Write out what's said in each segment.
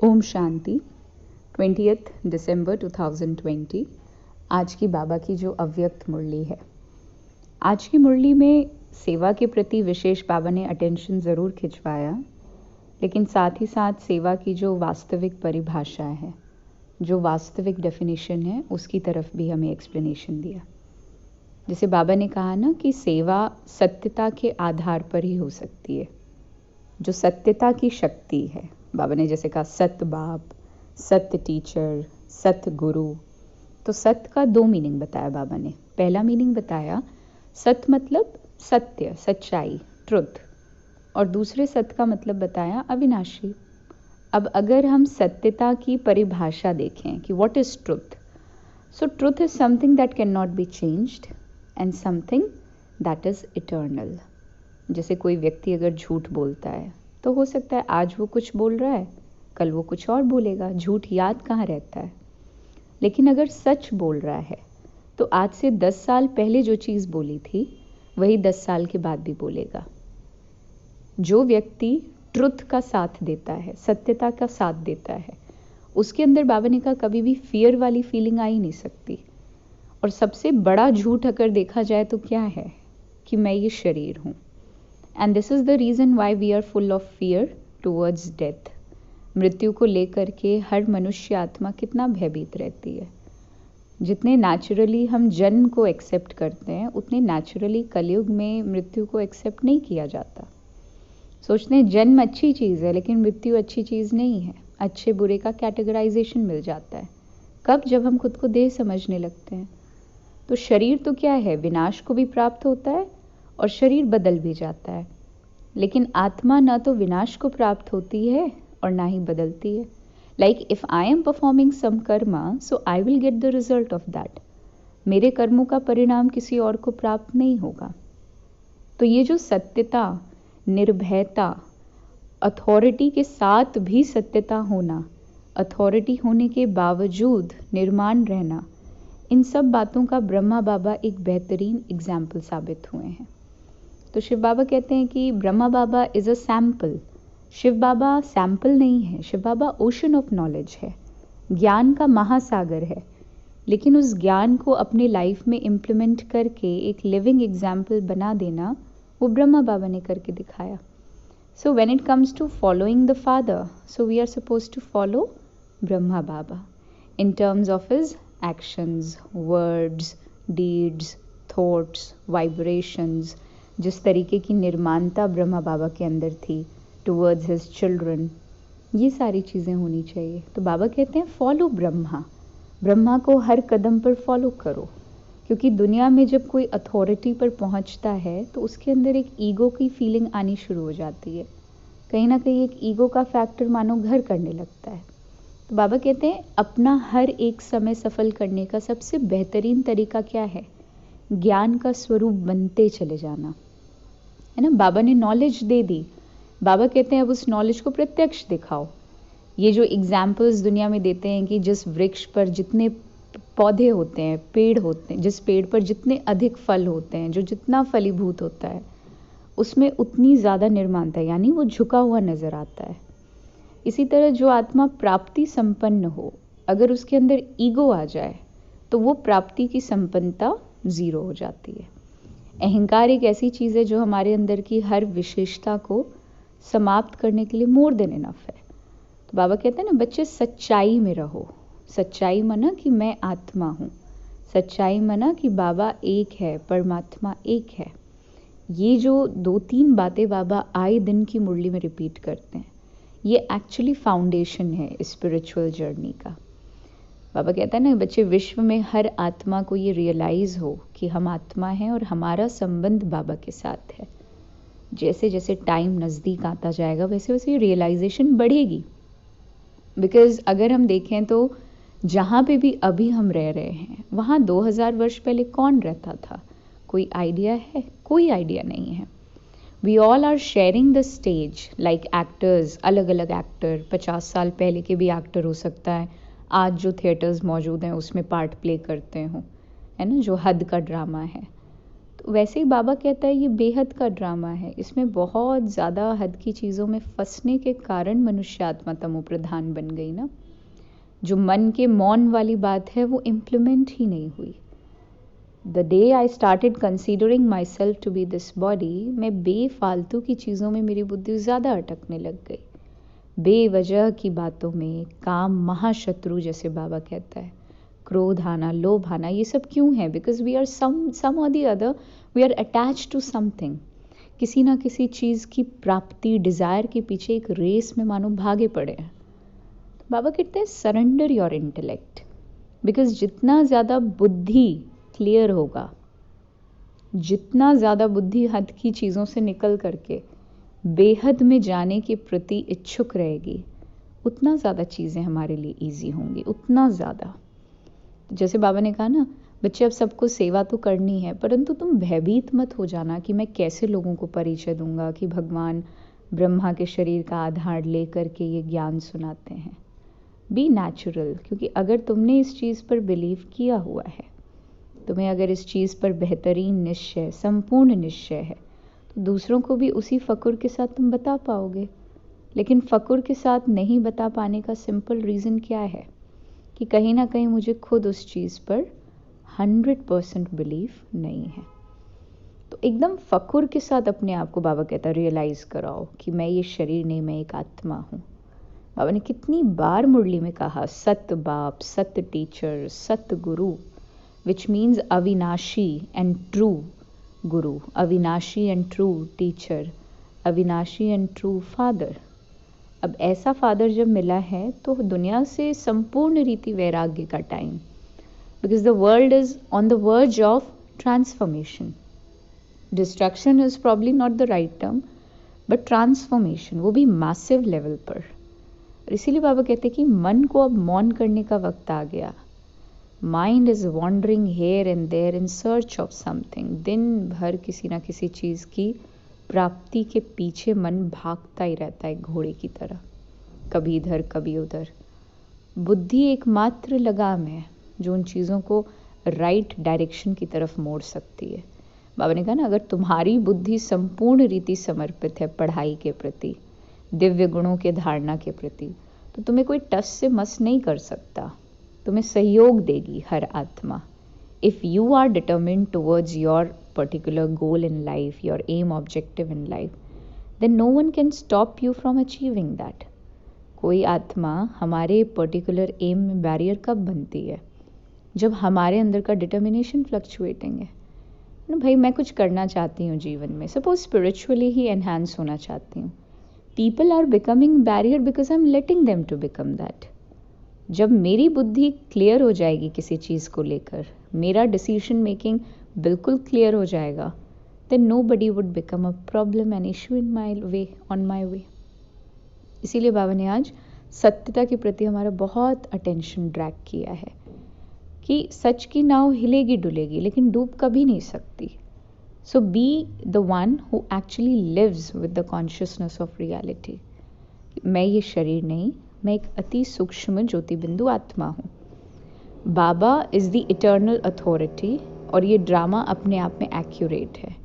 Om Shanti. 20th दिसंबर 2020 आज की बाबा की जो अव्यक्त मुरली है। आज की मुरली में सेवा के प्रति विशेष बाबा ने अटेंशन ज़रूर खिंचवाया, लेकिन साथ ही साथ सेवा की जो वास्तविक परिभाषा है, जो वास्तविक डेफिनेशन है, उसकी तरफ भी हमें एक्सप्लेनेशन दिया। जैसे बाबा ने कहा ना कि सेवा सत्यता के आधार पर ही हो सकती है। जो सत्यता की शक्ति है, बाबा ने जैसे कहा सत्य बाप, सत्य टीचर, सत्य गुरु। तो सत्य का दो मीनिंग बताया बाबा ने। पहला मीनिंग बताया सत्य मतलब सत्य, सच्चाई, ट्रुथ, और दूसरे सत्य का मतलब बताया अविनाशी। अब अगर हम सत्यता की परिभाषा देखें कि what is truth, so truth is something that can not be changed and something that is eternal. जैसे कोई व्यक्ति अगर झूठ बोलता है तो हो सकता है आज वो कुछ बोल रहा है, कल वो कुछ और बोलेगा। झूठ याद कहाँ रहता है। लेकिन अगर सच बोल रहा है तो आज से 10 साल पहले जो चीज़ बोली थी वही 10 साल के बाद भी बोलेगा। जो व्यक्ति ट्रुथ का साथ देता है, सत्यता का साथ देता है, उसके अंदर बाबा ने कहा कभी भी फियर वाली फीलिंग आ ही नहीं सकती। और सबसे बड़ा झूठ अगर देखा जाए तो क्या है कि मैं ये शरीर हूँ। And this is the reason why we are full of fear towards death. मृत्यु को लेकर के हर मनुष्य आत्मा कितना भयभीत रहती है। जितने नेचुरली हम जन्म को एक्सेप्ट करते हैं, उतने नेचुरली कलयुग में मृत्यु को एक्सेप्ट नहीं किया जाता। सोचते हैं जन्म अच्छी चीज़ है, लेकिन मृत्यु अच्छी चीज़ नहीं है। अच्छे बुरे का कैटेगराइजेशन मिल जाता है कब? जब हम खुद को देह समझने लगते हैं। तो शरीर तो क्या है, विनाश को भी प्राप्त होता है और शरीर बदल भी जाता है। लेकिन आत्मा ना तो विनाश को प्राप्त होती है और ना ही बदलती है। Like if I am performing some karma, so I will get the result of that. मेरे कर्मों का परिणाम किसी और को प्राप्त नहीं होगा। तो ये जो सत्यता, निर्भयता, अथॉरिटी के साथ भी सत्यता होना, अथॉरिटी होने के बावजूद निर्माण रहना, इन सब बातों का ब्रह्मा बाबा एक बेहतरीन एग्जाम्पल साबित हुए हैं। तो शिव बाबा कहते हैं कि Brahma Baba is a sample. Shiv Baba sample नहीं है, Shiv Baba ocean of knowledge है, ज्ञान का महासागर है। लेकिन उस ज्ञान को अपने लाइफ में इम्प्लीमेंट करके एक लिविंग एग्जाम्पल बना देना, वो ब्रह्मा बाबा ने करके दिखाया। So when it comes to following the father, so we are suppose to follow Brahma Baba in terms of his actions, words, deeds, thoughts, vibrations. जिस तरीके की निर्माणता ब्रह्मा बाबा के अंदर थी टुवर्ड्स हिज चिल्ड्रन, ये सारी चीज़ें होनी चाहिए। तो बाबा कहते हैं फॉलो ब्रह्मा। ब्रह्मा को हर कदम पर फॉलो करो, क्योंकि दुनिया में जब कोई अथॉरिटी पर पहुंचता है तो उसके अंदर एक ईगो की फीलिंग आनी शुरू हो जाती है। कहीं ना कहीं एक ईगो का फैक्टर मानो घर करने लगता है। तो बाबा कहते हैं अपना हर एक समय सफल करने का सबसे बेहतरीन तरीका क्या है? ज्ञान का स्वरूप बनते चले जाना, है ना। बाबा ने नॉलेज दे दी, बाबा कहते हैं अब उस नॉलेज को प्रत्यक्ष दिखाओ। ये जो एग्जाम्पल्स दुनिया में देते हैं कि जिस वृक्ष पर जितने पौधे होते हैं, पेड़ होते हैं, जिस पेड़ पर जितने अधिक फल होते हैं, जो जितना फलीभूत होता है, उसमें उतनी ज़्यादा निर्माणता, यानी वो झुका हुआ नज़र आता है। इसी तरह जो आत्मा प्राप्ति संपन्न हो, अगर उसके अंदर ईगो आ जाए तो वो प्राप्ति की संपन्नता ज़ीरो हो जाती है। अहंकार एक ऐसी चीज़ है जो हमारे अंदर की हर विशेषता को समाप्त करने के लिए मोर देन इनफ है। तो बाबा कहते हैं ना बच्चे, सच्चाई में रहो। सच्चाई माना कि मैं आत्मा हूँ, सच्चाई माना कि बाबा एक है, परमात्मा एक है। ये जो 2-3 बातें बाबा आए दिन की मुरली में रिपीट करते हैं, ये एक्चुअली फाउंडेशन है स्पिरिचुअल जर्नी का। बाबा कहता है ना बच्चे, विश्व में हर आत्मा को ये रियलाइज़ हो कि हम आत्मा हैं और हमारा संबंध बाबा के साथ है। जैसे जैसे टाइम नज़दीक आता जाएगा वैसे वैसे रियलाइजेशन बढ़ेगी। बिकॉज़ अगर हम देखें तो जहाँ पे भी अभी हम रह रहे हैं, वहाँ 2000 वर्ष पहले कौन रहता था? कोई आइडिया है? कोई आइडिया नहीं है। We all are sharing the stage like actors. अलग अलग एक्टर, 50 साल पहले के भी एक्टर हो सकता है, आज जो थिएटर्स मौजूद हैं उसमें पार्ट प्ले करते हों, है ना, जो हद का ड्रामा है। तो वैसे ही बाबा कहता है ये बेहद का ड्रामा है, इसमें बहुत ज़्यादा हद की चीज़ों में फंसने के कारण मनुष्यात्मा तमो प्रधान बन गई ना। जो मन के मौन वाली बात है वो इम्प्लीमेंट ही नहीं हुई। The day I started considering myself to be this body, मैं बेफालतू की चीज़ों में मेरी बुद्धि ज़्यादा अटकने लग गई। बेवजह की बातों में, काम महाशत्रु जैसे बाबा कहता है, क्रोध आना, लोभ आना, ये सब क्यों है? बिकॉज वी आर सम और the other we are attach to something. किसी ना किसी चीज़ की प्राप्ति, डिज़ायर के पीछे एक रेस में मानो भागे पड़े हैं। बाबा कहते हैं सरेंडर योर इंटेलेक्ट, बिकॉज जितना ज़्यादा बुद्धि क्लियर होगा, जितना ज़्यादा बुद्धि हद की चीज़ों से निकल करके बेहद में जाने के प्रति इच्छुक रहेगी, उतना ज़्यादा चीज़ें हमारे लिए ईजी होंगी, उतना ज़्यादा। जैसे बाबा ने कहा ना, बच्चे अब सबको सेवा तो करनी है, परंतु तुम भयभीत मत हो जाना कि मैं कैसे लोगों को परिचय दूंगा कि भगवान ब्रह्मा के शरीर का आधार ले करके ये ज्ञान सुनाते हैं। बी नेचुरल, क्योंकि अगर तुमने इस चीज़ पर बिलीव किया हुआ है, तुम्हें अगर इस चीज़ पर बेहतरीन निश्चय, संपूर्ण निश्चय है, तो दूसरों को भी उसी फ़कुर के साथ तुम बता पाओगे। लेकिन फ़कुर के साथ नहीं बता पाने का सिंपल रीज़न क्या है कि कहीं ना कहीं मुझे खुद उस चीज़ पर 100% बिलीव नहीं है। तो एकदम फ़कुर के साथ अपने आप को बाबा कहता है रियलाइज़ कराओ कि मैं ये शरीर नहीं, मैं एक आत्मा हूँ। बाबा ने कितनी बार मुरली में कहा, सत्य बाप, सत्य टीचर, सत्य गुरु, विच मीन्स अविनाशी एंड ट्रू गुरु, अविनाशी एंड ट्रू टीचर, अविनाशी एंड ट्रू फादर। अब ऐसा फादर जब मिला है तो दुनिया से संपूर्ण रीति वैराग्य का time, because the world is on the verge of transformation. Destruction is probably not the right term, but transformation, वो भी मैसिव लेवल पर। इसीलिए बाबा कहते हैं कि मन को अब मौन करने का वक्त आ गया। Mind is wandering here and there in search of something. दिन भर किसी ना किसी चीज़ की प्राप्ति के पीछे मन भागता ही रहता है घोड़े की तरह, कभी इधर कभी उधर। बुद्धि एकमात्र लगाम है जो उन चीज़ों को राइट डायरेक्शन की तरफ मोड़ सकती है। बाबा ने कहा ना, अगर तुम्हारी बुद्धि संपूर्ण रीति समर्पित है पढ़ाई के प्रति, दिव्य गुणों के धारणा के प्रति, तो तुम्हें कोई टस से मस नहीं कर सकता, तुम्हें सहयोग देगी हर आत्मा। If you are determined towards your particular goal in life, your aim, objective in life, then no one can stop you from achieving that. कोई आत्मा हमारे पर्टिकुलर एम में बैरियर कब बनती है? जब हमारे अंदर का डिटर्मिनेशन फ्लक्चुएटिंग है ना। भाई मैं कुछ करना चाहती हूँ जीवन में, सपोज स्पिरिचुअली ही एनहांस होना चाहती हूँ, people are becoming barrier because I am letting them to become that. जब मेरी बुद्धि क्लियर हो जाएगी किसी चीज़ को लेकर, मेरा डिसीजन मेकिंग बिल्कुल क्लियर हो जाएगा, then nobody would become a problem and issue in my way, on my way. इसीलिए बाबा ने आज सत्यता के प्रति हमारा बहुत अटेंशन ड्रैग किया है कि सच की नाव हिलेगी डुलेगी लेकिन डूब कभी नहीं सकती। So be the one who actually lives with the consciousness of reality. मैं ये शरीर नहीं, मैं एक अति सूक्ष्म ज्योति बिंदु आत्मा हूँ। बाबा इज़ द इटर्नल अथॉरिटी, और ये ड्रामा अपने आप में एक्यूरेट है।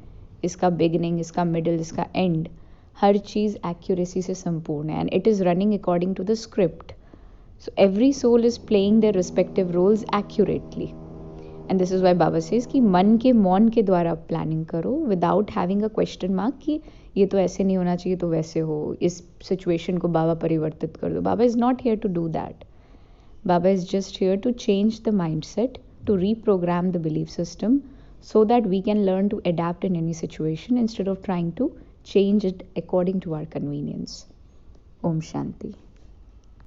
इसका बिगिनिंग, इसका मिडल, इसका एंड, हर चीज़ एक्यूरेसी से संपूर्ण है, and it is running according to the script. So every soul is playing their respective roles accurately, and this is why Baba says कि मन के मौन के द्वारा प्लानिंग करो without having a question mark कि ये तो ऐसे नहीं होना चाहिए तो वैसे हो, इस सिचुएशन को बाबा परिवर्तित कर दो। Baba is not here to do that. Baba is just here to change the mindset, to reprogram the belief system so that we can learn to adapt in any situation instead of trying to change it according to our convenience. Om Shanti.